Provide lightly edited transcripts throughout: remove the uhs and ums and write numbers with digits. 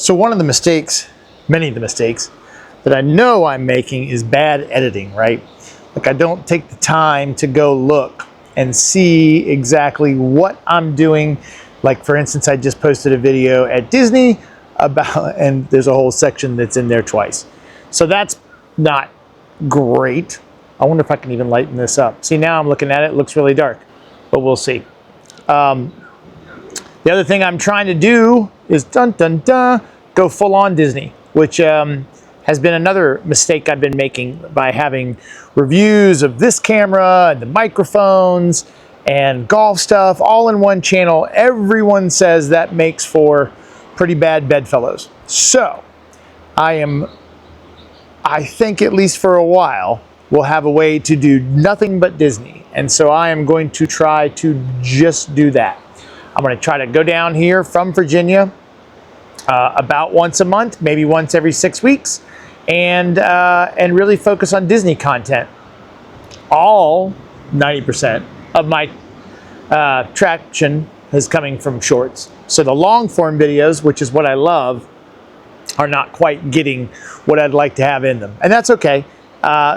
So one of the mistakes, many of the mistakes that I know I'm making is bad editing, right? Like I don't take the time to go look and see exactly what I'm doing. Like for instance, I just posted a video at Disney about, and there's a whole section that's in there twice. So that's not great. I wonder if I can even lighten this up. See, now I'm looking at it, it looks really dark, but we'll see. The other thing I'm trying to do is go full on Disney, which has been another mistake I've been making by having reviews of this camera and the microphones and golf stuff all in one channel. Everyone says that makes for pretty bad bedfellows. So I think at least for a while, we'll have a way to do nothing but Disney. And so I am going to try to just do that. I'm going to try to go down here from Virginia about once a month, maybe once every 6 weeks, and really focus on Disney content. All 90% of my traction is coming from shorts. So the long form videos, which is what I love, are not quite getting what I'd like to have in them. And that's okay.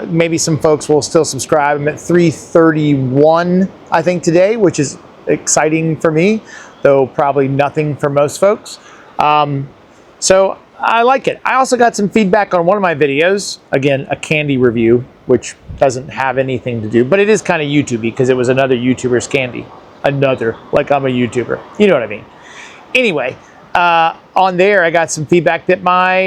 Maybe some folks will still subscribe. I'm at 331, I think, today, which is exciting for me, though probably nothing for most folks. So I like it. I also got some feedback on one of my videos, again, a candy review, which doesn't have anything to do, but it is kind of YouTube because it was another YouTuber's candy. Another, like I'm a YouTuber. You know what I mean? Anyway, on there I got some feedback that my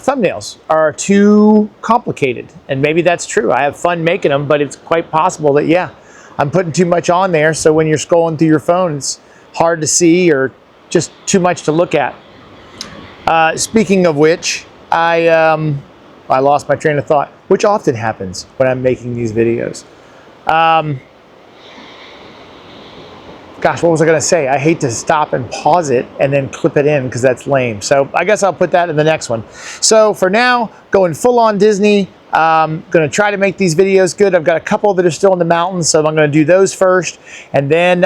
thumbnails are too complicated, and maybe that's true. I have fun making them, but it's quite possible that, yeah, I'm putting too much on there, so when you're scrolling through your phone, it's hard to see or just too much to look at. Speaking of which, I lost my train of thought, which often happens when I'm making these videos. Gosh, what was I going to say? I hate to stop and pause it and then clip it in because that's lame. So I guess I'll put that in the next one. So for now, going full on Disney. Going to try to make these videos good. I've got a couple that are still in the mountains, so I'm going to do those first. And then,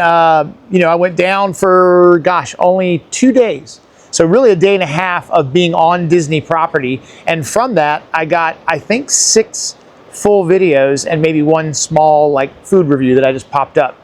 you know, I went down for, gosh, only 2 days. So really a day and a half of being on Disney property. And from that, I got, I think, 6 full videos and maybe 1 small, like, food review that I just popped up.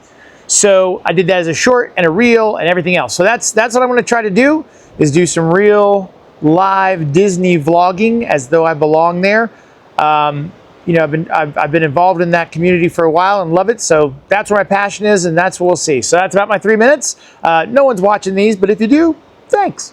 So I did that as a short and a reel and everything else. So that's what I'm going to try to do, is do some real live Disney vlogging as though I belong there. You know, I've been involved in that community for a while and love it. So that's where my passion is, and that's what we'll see. So that's about my 3 minutes. No one's watching these, but if you do, thanks.